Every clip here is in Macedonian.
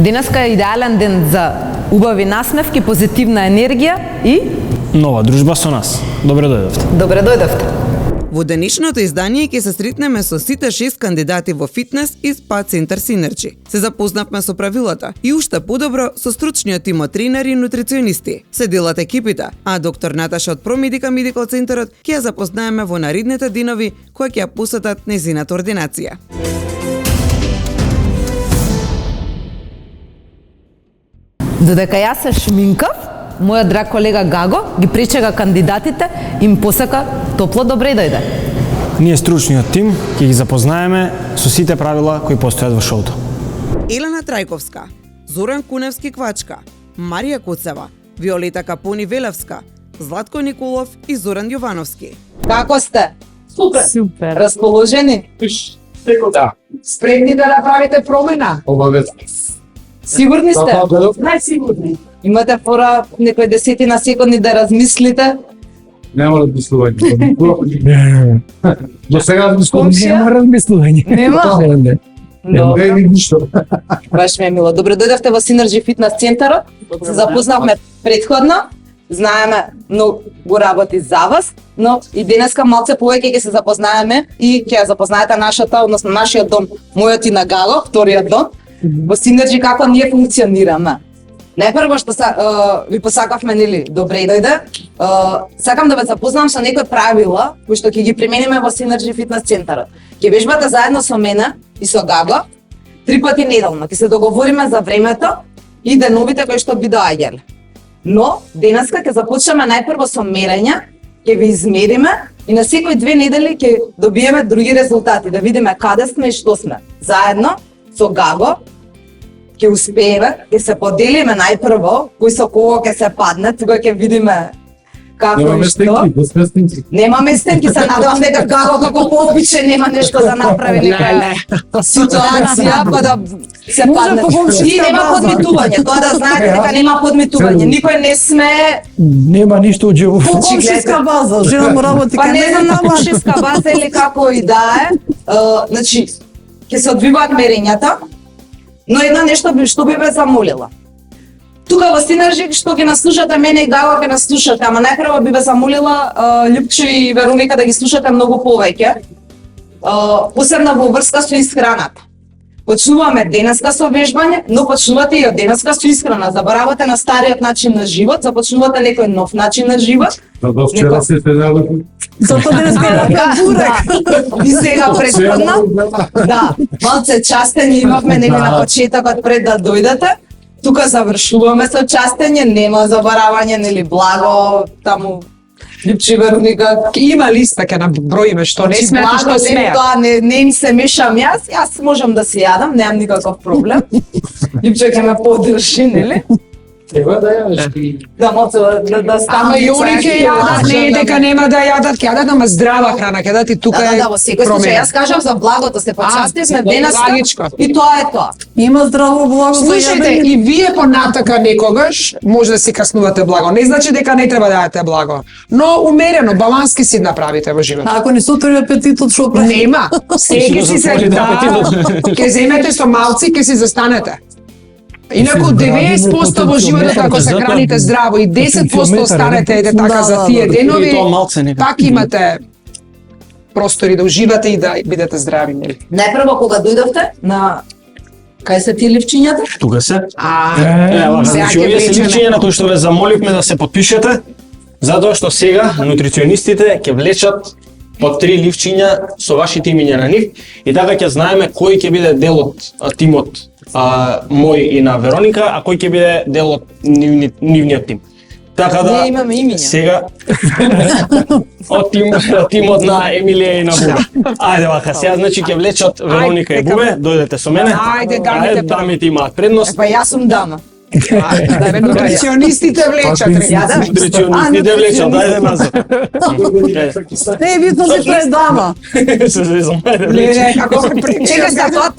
Денеска е идеален ден за убави насмевки, позитивна енергија и нова дружба со нас. Добре дојдовте. Добре дојдовте. Во денешното издание ќе се сретнеме со сите 6 кандидати во фитнес и спа центар Синерджи. Се запознавме со правилата и уште подобро со стручниот тим од тренери и нутриционисти. Се делат екипите, а доктор Наташа од Промедика Медикал центарот ќе ја запознаеме во наредните денови кои ќе ја посетат нејзината ординација. Додека јас се шминкав, мојот драг колега Гаго ги пречега кандидатите и им посака топло добре дојде. Ние стручниот тим ќе ги запознаеме со сите правила кои постојат во шоуто. Елена Трајковска, Зоран Куневски Квачка, Марија Куцева, Виолета Капони Велевска, Златко Николов и Зоран Јовановски. Како сте? Супер. Расположени? Да. Спремни да направите промена? Обавезно. Сигурни сте? Најсигурни. Имате фора некои десетина секунди да размислите? Нема размислување. До сега размислување. Нема размислување. Нема? Не е ништо. Баш ми е мило. Добре дојдовте во Синерджи фитнес центарот. Се запознавме предходно. Знаеме многу работи за вас, но и денеска малце повеќе ќе се запознаеме и ќе ја запознаете нашата, односно нашиот дом, мојот и на Гало, вториот дом, во Синерджи како ние функционираме. Најпрво што ви посакавме, нели, добре дојде. Сакам да ве запознам со некои правила кои што ќе ги примениме во Синерджи фитнес центарот. Ќе вежбате заедно со мене и со Гаго 3 пати неделно. Ќе се договориме за времето и деновите кои што би доаѓале. Но денеска ќе започнеме најпрво со мерење, ќе ви измериме и на секои 2 недели ќе добиеме други резултати, да видиме каде сме и што сме. Заедно со Гаго ќе успееме, ќе се поделиме најпрво кој со кого ќе се падне, тука ќе видиме како и што. Нема местенки, се надевам дека Гаго како пообичен нема нешто да направи нека ситуација па да се падне. И нема подметување, тоа да знаете дека нема подметување. Никој не сме Нема ништо уџево. Комшиска база, жена му работи па не знам на комшиска база или како и да е. Значи, ќе се одвиваат мерењата, но една нешто што би ве замолила. Тука во Синерджи што ќе нас слушате мене и Гаго ќе нас слушате, ама најпрво би ве замолила Љупчо и Вероника да ги слушате многу повеќе. Посебно во врска со исхраната. Почнуваме денеска со вежбање, но почнувате и од денеска со исхрана. Заборавате на стариот начин на живот, започнувате некој нов начин на живот. До вчера се седело. Зато денеска е бурек. И сега предходно, да, малце частење имавме нели на почетокот пред да дојдете. Тука завршуваме со частење, нема заборавање, нели благо, таму Љупчи Вероника. Има листа ќе наброиме што не смеат што смеат. Тоа не им се мешам јас можам да се јадам, немам никаков проблем. Љупчо ќе ме поддржи, нели? Треба да јадеш. Да малце да стане. Ама и они ќе јадат, не е дека нема да јадат, ќе јадат, ама здрава храна, ќе дадат и тука е. Да, во секој случај јас кажам за благото, се почастивме денеска. И тоа е тоа. Има здраво благо. Слушајте, и вие понатака некогаш може да си каснувате благо. Не значи дека не треба да јадете благо, но умерено, балански си направите во животот. Ако не се отвори апетитот, што прави? Нема. Сега си се ќе земете со малци, ќе си застанете. Инаку 90% во животот ако се храните здраво и 10% останете еде така за тие денови, пак имате простори да уживате и да бидете здрави, нели? Најпрво кога дојдовте на кај се тие ливчињата? Тука се. Сега Значи, ќе овие се влечеме. личиња на кои што ве замоливме да се потпишете, затоа што сега нутриционистите ќе влечат по 3 ливчиња со вашите имиња на нив и така ќе знаеме кој ќе биде дел од тимот мој и на Вероника, а кој ќе биде дел од нивниот тим. Така да Ние имаме имиња. сега од тимот на Емилија и на Буба. Ајде вака, сега значи ќе влечат Вероника и Бубе, дојдете со мене. Ајде, дамите прво. дамите имаат предност. Па јас сум дама. Нутриционистите влечат. Нутриционистите влечат, ајде назад. Не е битно се пред дама. Се зезам, ајде Не, влечат. не, како се Чека сега тоа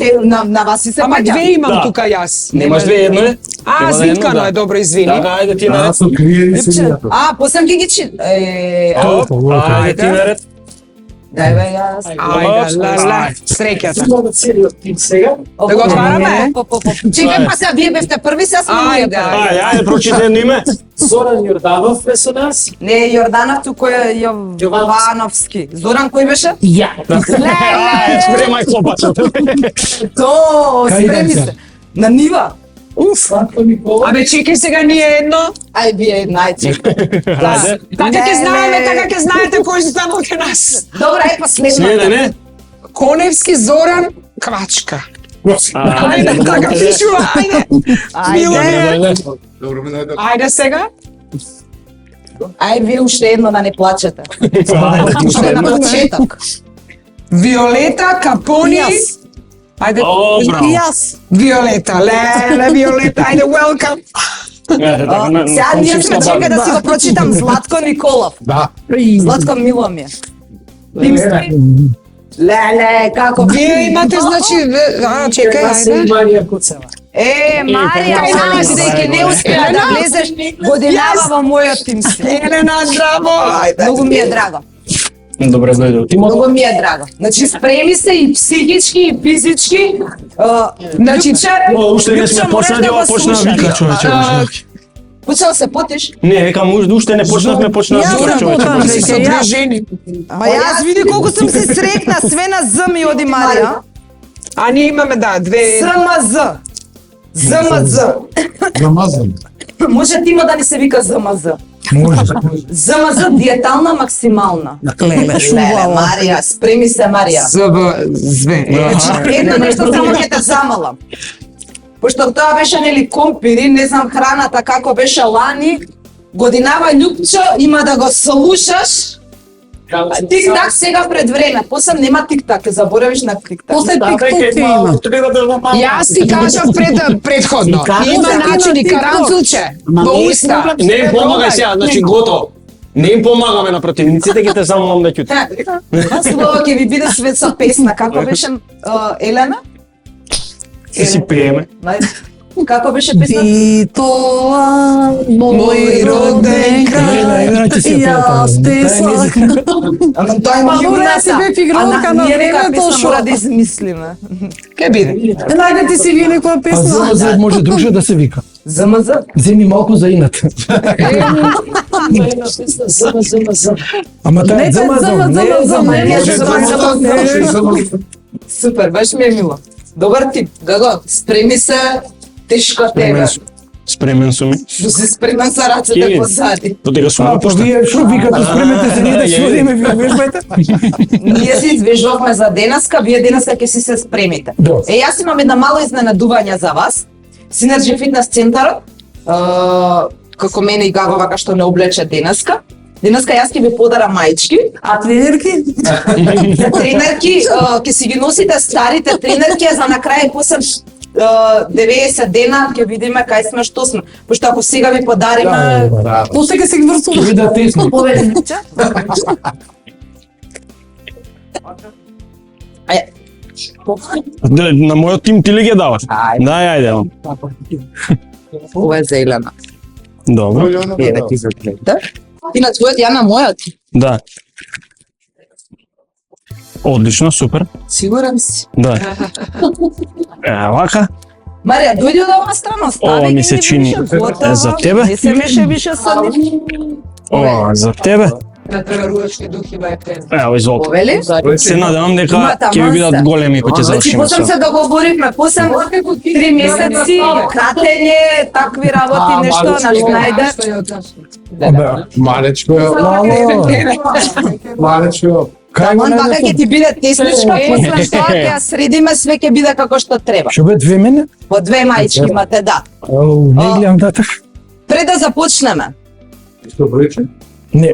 на вас и се Ама паѓа. две имам Да. тука јас. Немаш две едно е? А, Нема да звиткано едно, е, да. добро, извини. Така, ајде ти наред. Јас сум криен и се јато. Посем ги чит. Ајде ти наред. Дај бе јас. Ајде, ла, среќата. Имаме целиот тим сега. Да го отвараме? Чекај, па сега вие бевте први, сега сме ние Ајде, први. Ајде, прочитай едно име. Зоран Јорданов е со нас. Не, Јорданов, туку е Јовановски. Зоран кој беше? Ја. Ајде, спремај клопачот. То, Кај спреми идете? се. На нива. Сладко Никола. Абе, чекај сега ние едно. Ај, вие најче. Ајде. Така ќе Не, знаеме, не. така ќе знаете кој се станал ке нас. Добра, е последната. Следене. Коневски Зоран Квачка. Ајде, Ајде, така пишува, ајде. Ајде. Ајде сега. Ај, вие уште едно да не плачете. Уште на почеток. Виолета Капони. Јас. Ајде. О, браво. И јас. Виолета, леле, Виолета, ајде, welcome. Сега ние сме чека да си го прочитам Златко Николов. Да. Златко мило ми е. Тимски. Леле, како Вие имате, значи, чекај, ајде. Марија Куцева. Марија, Кај знаеш нас. дека не успеа да влезеш годинава во мојот тим си. Елена, здраво, ајде. Многу ми е драго. Добре дојде од тимот. Многу ми е драго. Значи спреми се и психички и физички. Значи Уште не сме почнали, ова почна да вика човече. Почнал се потиш? Не, викам, уште не почнавме, почна да вика човече. Со две жени. Ма јас види колку сум се срекна, све на З ми оди Марија. А ние имаме, да, две... ЗМЗ. ЗМЗ. Намазан. Може тимо да ни се вика ЗМЗ. Може. ЗМЗ диетална максимална. Леле, Марија, спреми се Марија. Зве. Едно нешто само ќе те замалам. Пошто тоа беше нели компири, не знам храната како беше лани, годинава љупчо има да го слушаш. Тик-так сега пред време, после нема тик-так, ќе заборавиш на тик-так. После TikTok ти има. Јас ти кажав предходно. Има начини, каранцулче, во уста. Не им помагай сега, значи готово. Не им помагаме на противниците, ќе те замолам да ќути. Слова ќе ви биде свет со песна, како беше Елена? Се си пееме. Како беше песна? Тоа мој роден крај, јас те сакам. Ама тоа има Па, добре, јуната. си бев игралка на ние времето, нека песна шо? мора да измислиме. Ке биде. Најде ти си вие некоја А песна. ЗМЗ може друше да се вика. ЗМЗ? Земи малку за инат. Ама таа е Нека замазан. Супер, баш ми е мило. Добар тип, Гаго, спреми се, тешко тебе. Спремен сум. Да се спремен со рацете Кири. позади. Потега сум А, па пушта. вие шо викате, спремете се, ние да ја, сводиме, вие вежбајте. Ние се извежувавме за денеска, вие денеска ќе си се спремите. Да. Јас имам една мало изненадување за вас. Синерджи фитнес центарот, како мене и Гаго вака што не облече денеска. Денеска јас ќе ви подарам маички. А тренерки? За тренерки, ќе си ги носите старите тренерки, а за на крај после 90 дена ќе видиме кај сме, што сме. Пошто ако сега ви подариме, После ќе се ги врсуваш. Ви да тесно. повеличе. На мојот тим ти ли ги даваш? Ајде. Ајде. Ова е за Елена. Добро. Еве ти за твојот. Ти на твојот, ја на мојот. Да. Одлично, супер. Сигурен си. Да. Вака. Марија, дојди од оваа страна, стави Ова ми се чини за тебе. Не се меше више со нив. О, за тебе. На преверувачки дух има ефект. Ево, изволте. Повели? Се надевам дека Има таман ќе ви бидат се. големи кога ќе Значи, завршиме после со. се договоривме, после 3 месеци, кратење, такви работи, нешто, најде. Абе, малечко е. Малечко. Кај го Он вака најдете? ќе ти биде тесничка, после тоа ќе ја средиме, све ќе биде како што треба. Што бе 2 мене? По 2 маички имате, да. Ау, не гледам датак. Пред да започнеме, Што бројче? Не.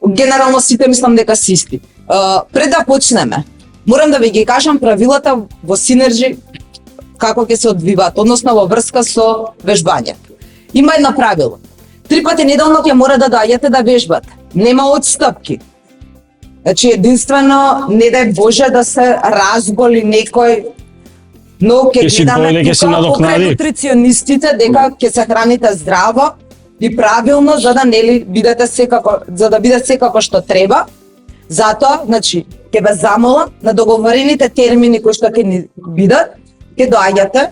генерално сите мислам дека се исти. Пред да почнеме, морам да ви ги кажам правилата во Синерджи како ќе се одвиваат, односно во врска со вежбање. Има едно правило. 3 пати неделно ќе мора да доаѓате да вежбате. Нема отстапки. Значи единствено не дај Боже да се разболи некој, но ќе Ќе си гледаме дојде, ќе си тука надокнади. покрај нутриционистите дека ќе се храните здраво и правилно за да нели бидете секако, за да биде секако што треба. Затоа, значи, ќе ве замолам на договорените термини кои што ќе ни бидат, ќе доаѓате.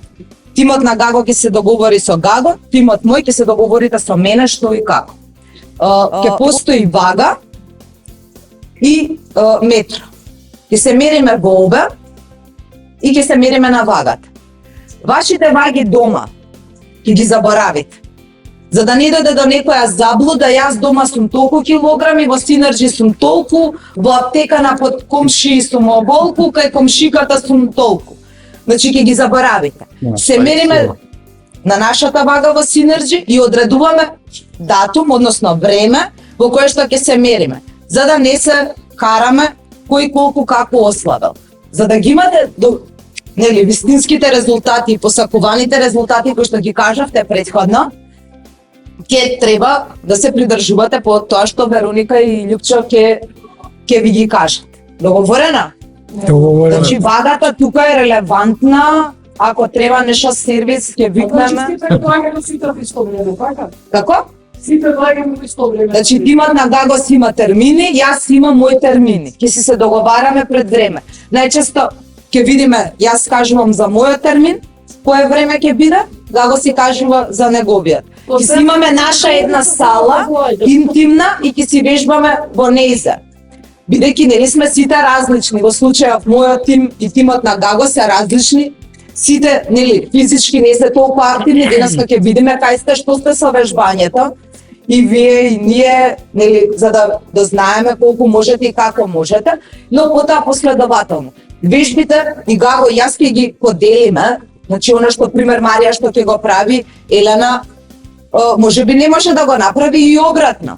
Тимот на Гаго ќе се договори со Гаго, тимот мој ќе се договорите со мене што и како. Ќе постои вага и метро. Ќе се мериме во обе и ќе се мериме на вагата. Вашите ваги дома ќе ги заборавите. За да не дојде до некоја заблуда, јас дома сум толку килограми, во Синерџи сум толку, во аптека на под комши сум оболку, кај комшиката сум толку. Значи ќе ги заборавите. Се мериме на нашата вага во Синерџи и одредуваме датум, односно време во кое што ќе се мериме, за да не се караме кој колку како ослабел. За да ги имате нели вистинските резултати и посакуваните резултати кои што ги кажавте претходно, ќе треба да се придржувате по тоа што Вероника и Љупчо ќе ви ги кажат. Договорена? Договорено. Значи вагата тука е релевантна, ако треба нешто сервис ќе викнеме. Сите предлагаме сите во исто време, така? Како? Сите предлагаме во исто време. Значи тимот на Гаго си има термини, јас имам мои термини. Ќе си се договараме пред време. Најчесто ќе видиме, јас кажувам за мојот термин, кое време ќе биде, Гаго си кажува за неговиот. Ќе си имаме наша една сала, интимна, и ќе си вежбаме во нејза. Бидејќи нели сме сите различни, во случајов мојот тим и тимот на Гаго се различни, сите нели физички не се толку активни, денеска ќе видиме кај сте, што сте со вежбањето, и вие и ние, нели, за да знаеме колку можете и како можете, но потоа последователно. Вежбите и Гаго и јас ќе ги поделиме, значи она што пример Марија што ќе го прави, Елена можеби не може да го направи и обратно.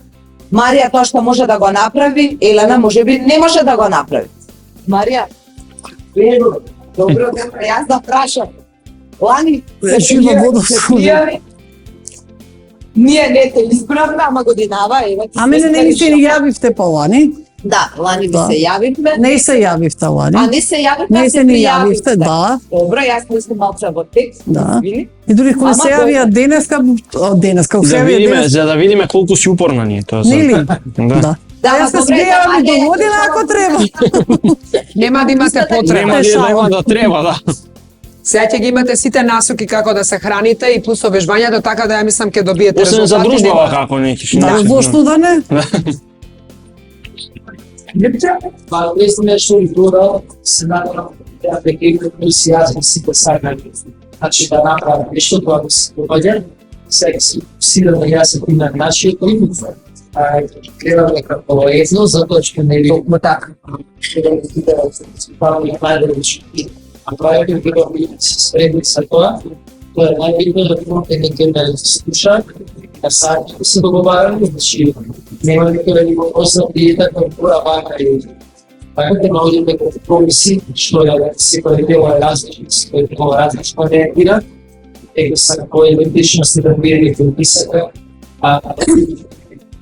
Марија тоа што може да го направи, Елена можеби не може да го направи. Марија, добро, јас да прашам. Лани, се пријави. Ние не те избравме, ама годинава, еве. А мене не ми се јавивте по Лани. Да, Лани ви се јавивме. Не се јавивте, Лани. А не се јавивте, Не се ни пријавивте. јавивте, да. Добро, јас мислам малце во текст. Да. извини. И дури кога Ама се јавија денеска, кога се Да јавија видиме, денеска, за да видиме колку си упорна ние тоа. нели? Да. Да. Да, Јас се добре, смејам и да, до година ако треба. Нема да имате потреба. Нема да има да треба, да. Сега ќе ги имате сите насоки како да се храните и плюс вежбањето, така да ја мислам ќе добиете Освен за резултати. дружбава како неки. Да, зошто да не? Па не што и тоа се надевам да прекинем ентусијазм си посакани. Значи да направам нешто тоа да се допаѓа, сега си силен да јас се на нашиот ритм. Гледам дека тоа е едно, затоа што не е толку така. А тоа е дека ми се спремни со тоа. Тоа е најбитно да имате некој да слуша, да се договараме, значи нема некој да ни го посна диета кон пура вака и така да наоѓаме компромиси, што е секој дел е различен, секој дел е различно реагира, дека са кој идентичност да биде комписата,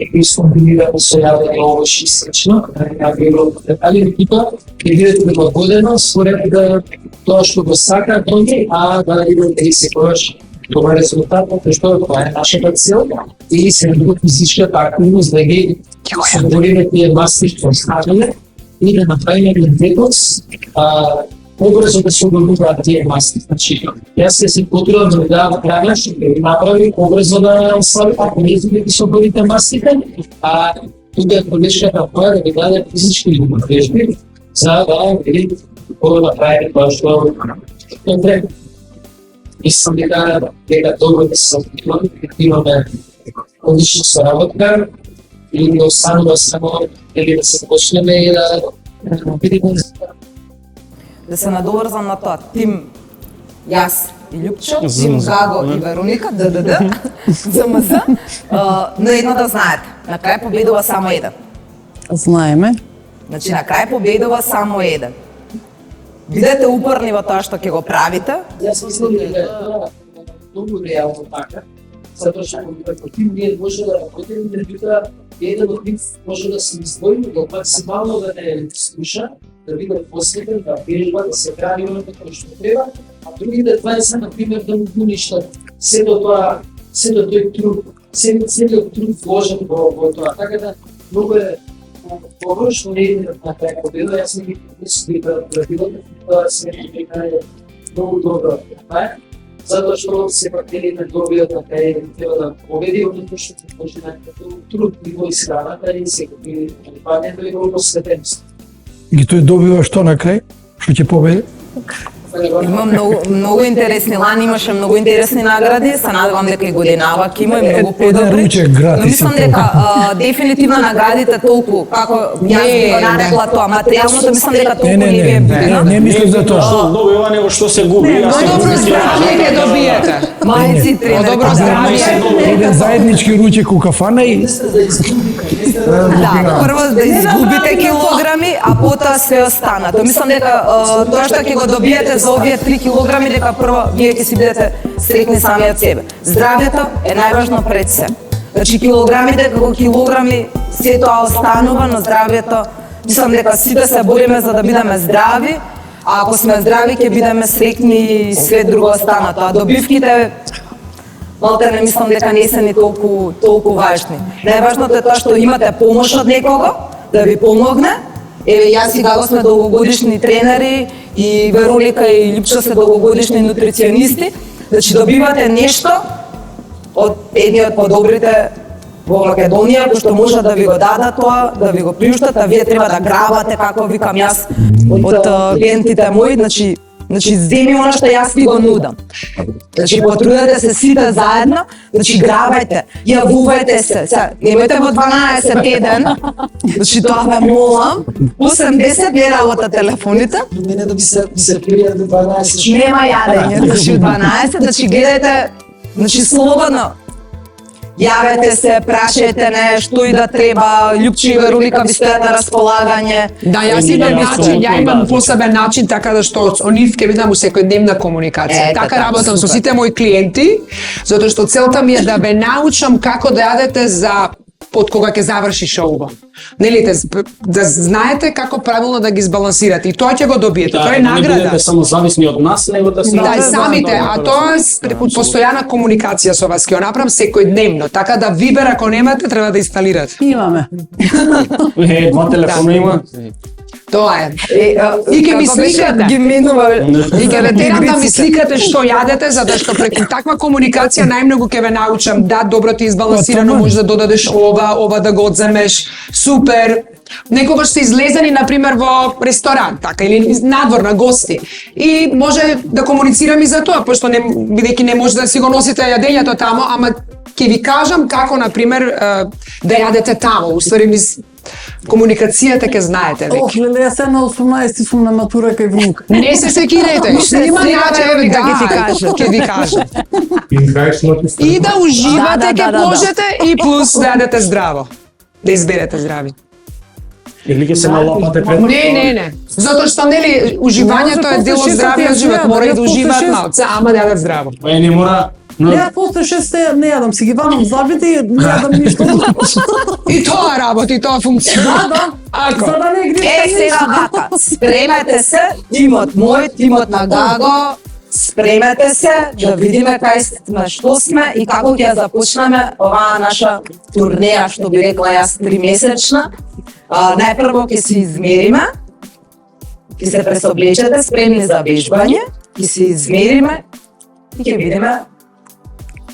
и скомбинирано со јавање ово шистично, на било детали, екипа, и бидете прилагодено според тоа што го сака тој, а да бидете и секојаш добар резултат, што тоа е нашата цел и се друга физичката активност да ги собориме тие масти што останале и да направиме детокс, побрзо да се обновуваат тие масти. Значи, јас се потрудам да давам храна, што ќе направи побрзо да ослаби, ако не изгубите со добрите мастите, а тука е подешката тоа да ви даде физички вежби, за да ви направи тоа што треба. Мислам дека добро да се имаме одлично соработка и да останува само или да се почнеме и да видиме. Да се надоврзам на тоа, тим јас и Љупчо, тим Гаго и Вероника, ДДД, ЗМЗ, но едно да знаете, на крај победува само еден. Знаеме. Значи на крај победува само еден. Бидете упорни во тоа што ќе го правите. Јас мислам дека тоа е многу реално така, затоа што како тим ние може да работиме, меѓутоа еден од нив може да се издвои, да максимално да не слуша, да биде посветен, да вежба, да се храни како што треба, а другите 20 например да му уништат сето тоа, сето тој труд, целиот труд вложен во тоа. Така да многу е Добро што не иде на крај победа, јас не ги мислам да правилата, тоа се дека е многу добро. Затоа што сепак телите добијат на крај треба да победи, одnosno што се може некако труд и во исхраната и секој паѓањето и во посветеност. И тој добива што на крај? Што ќе победи? Има многу интересни лани, имаше многу интересни награди, се надевам дека и годинава ќе има и многу подобри. ручек гратис. Но мислам дека дефинитивно наградите толку како јас би го нарекла тоа материјалното, мислам дека толку не ви е битно. Не мислам за тоа. Што добива него што се губи. Јас се Добро здравје ќе добиете. Мајци тренер. Добро здравје. Еден заеднички ручек у кафана и Да, прво да изгубите килограми, а потоа се останато. Мислам дека тоа што ќе го добиете за овие 3 килограми, дека прво вие ќе си бидете среќни сами од себе. Здравјето е најважно пред се. Значи килограмите како килограми, се тоа останува, но здравјето, мислам дека сите се бориме за да бидеме здрави, а ако сме здрави ќе бидеме среќни и све друго останато. А добивките малте не мислам дека не се ни толку важни. Најважното е тоа што имате помош од некого да ви помогне. Еве јас и Гаго сме долгогодишни тренери и Вероника и Липчо се долгогодишни нутриционисти. Значи добивате нешто од едни од подобрите во Македонија, кои што може да ви го дадат тоа, да ви го приуштат, а вие треба да грабате, како викам јас од клиентите мои, значи земи она што јас ви го нудам. Значи потрудете се сите заедно, значи грабајте, јавувајте се. Немојте во 12 еден. Значи тоа ве молам. 80 не работа телефоните. Мене да би се прија до 12. Нема јадење, значи 12, значи гледате, значи слободно. Јавете се, прашајте нешто и да треба, Љупчи и Вероника ви стојат на располагање. Да, јас имам начин, ја имам посебен начин така да што со нив ќе бидам у секојдневна комуникација. Така работам со сите мои клиенти, затоа што целта ми е да ве научам како да јадете за под кога ќе заврши шоуво. Нели да знаете како правилно да ги збалансирате и тоа ќе го добиете. Тоа е Не награда. бидете само зависни од нас, него да се Да, и самите, а тоа е постојана комуникација со вас, ќе ја направам секојдневно, така да Вибер ако немате треба да инсталирате. Имаме. Два телефона има. Тоа е. И ќе ми сликате. Ги минува. И ќе ве терам да ми сликате што јадете, затоа што преку таква комуникација најмногу ќе ве научам да добро ти избалансирано можеш да додадеш ова да го одземеш, супер. Некогаш се излезени на пример во ресторан, така или надвор на гости. И може да комуницирам и за тоа, пошто бидејќи не може да си го носите јадењето тамо, ама ќе ви кажам како на пример да јадете тамо. Уствари комуникацијата ќе знаете веќе. Ох, леле, јас на 18 сум на матура кај внук. Не се секирете, што има начин да ќе ти кажа, ќе ви кажа. и И да уживате Да. ќе можете и плюс да јадете здраво. Да изберете здрави. Или ќе се налапате пред. Не. Затоа што нели уживањето е дел од здравиот живот, мора и да уживаат малце, ама да јадат здраво. Не мора. Не, ја после 6 не јадам, си ги ванам зъбите и не јадам ништо. И тоа работи, тоа функционира. Да. Ако За да не грижам Сега вака, спремете се, тимот мој, тимот на Гаго, спремете се да видиме кај сме, што сме и како ќе ја започнеме оваа наша турнеја, што би рекла јас 3-месечна. Најпрво ќе се измериме, ќе се пресоблечете, спремни за вежбање, ќе се измериме и ќе видиме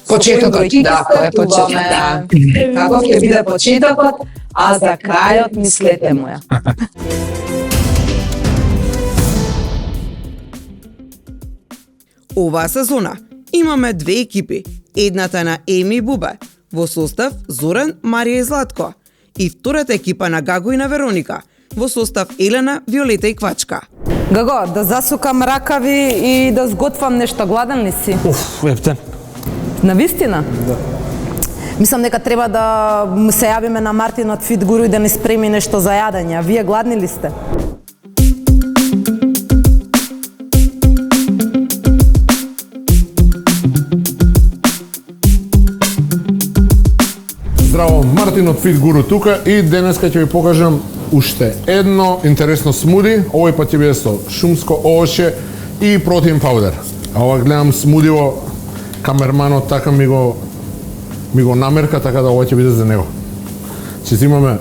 почетокот, да, тоа е почетокот. да. Каков ќе биде почетокот, а за крајот мислете моја. Оваа сезона имаме две екипи. Едната на Еми и Бубе, во состав Зоран, Марија и Златко. И втората екипа на Гаго и на Вероника, во состав Елена, Виолета и Квачка. Гаго, да засукам ракави и да сготвам нешто, гладен ли си? Ептен. Навистина? Да. Мислам дека треба да му се јавиме на Мартин од Fit Guru и да ни спреми нешто за јадење. Вие гладни ли сте? Здраво, Мартин од Fit Guru тука и денеска ќе ви покажам уште едно интересно смуди. Овој пат ќе биде со шумско овошје и протеин паудер. А ова гледам смудиво, камерманот така ми го намерка, така да ова ќе биде за него. Ќе зимаме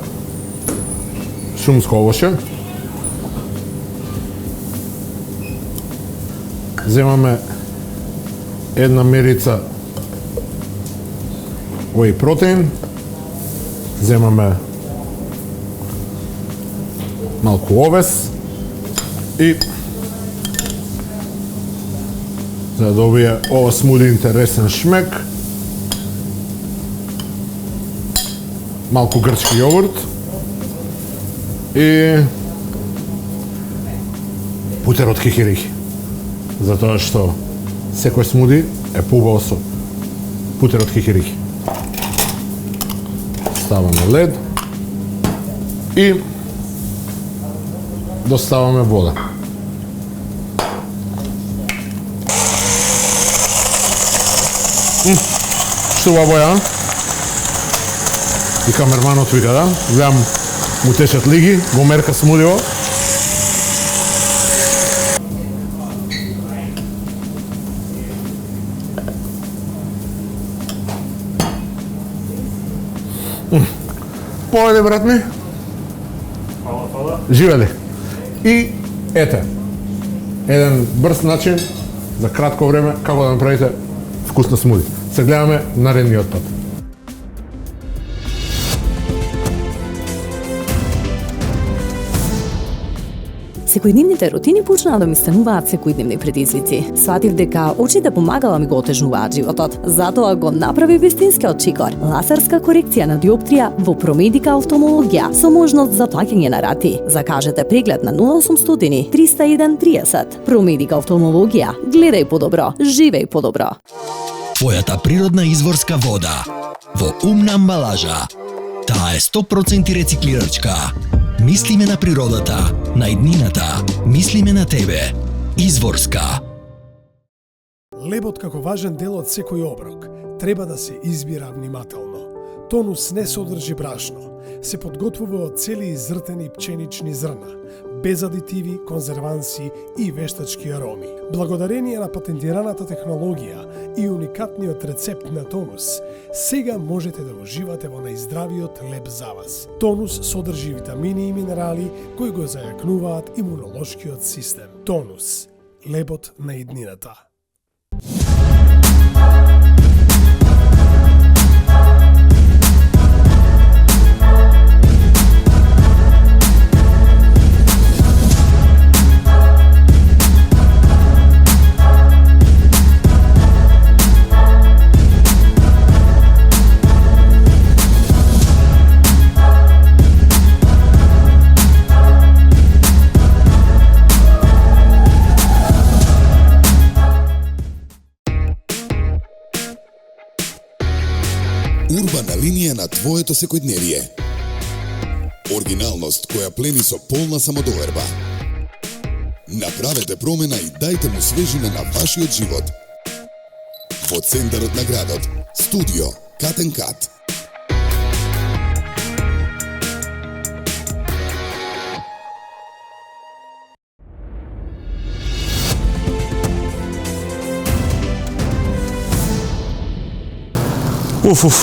шумско овоше. Земаме една мерица whey протеин. Земаме малку овес и за да добие ова смуди интересен шмек, малку грчки јогурт и путер од кикирики. Затоа што секој смуди е поубаво со путер од кикирики. Ставаме лед и доставаме вода. Што боја? И камерманот вика, да? Гледам, му течат лиги, го мерка смудиво. Поведе, брат ми. Живели. И ете, еден брз начин за кратко време како да направите вкусна смуди. Се гледаме наредниот пат. Секојдневните рутини почнаа да ми стануваат секојдневни предизвици. Сватив дека очите помагала ми го отежнуваат животот. Затоа го направи вистинскиот чикор. Лазерска корекција на диоптрија во Промедика офталмологија со можност за плаќање на рати. Закажете преглед на 0800 301 30. Промедика офталмологија. Гледај подобро, живеј подобро. Твојата природна изворска вода во умна амбалажа. Таа е 100% рециклирачка. Мислиме на природата, на иднината, мислиме на тебе. Изворска. Лебот како важен дел од секој оброк треба да се избира внимателно. Тонус не содржи брашно. Се подготвува од цели изртени пченични зрна, без адитиви, конзерванси и вештачки ароми. Благодарение на патентираната технологија и уникатниот рецепт на Тонус, сега можете да уживате во најздравиот леб за вас. Тонус содржи витамини и минерали кои го зајакнуваат имунолошкиот систем. Тонус, лебот на иднината. Урбана линија на твоето секојдневие. Оригиналност која плени со полна самодоверба. Направете промена и дајте му свежина на вашиот живот. Во центарот на градот, студио Cut and Cut.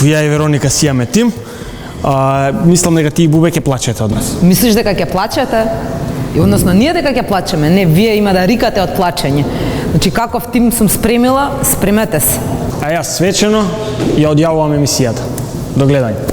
Ја и Вероника си јаме тим. Мислам дека ти и Бубе ќе плачете од нас. Мислиш дека ќе плачете? И односно ние дека ќе плачеме, не вие има да рикате од плачење. Значи каков тим сум спремила, спремете се. А јас свечено ја одјавувам емисијата. До гледање.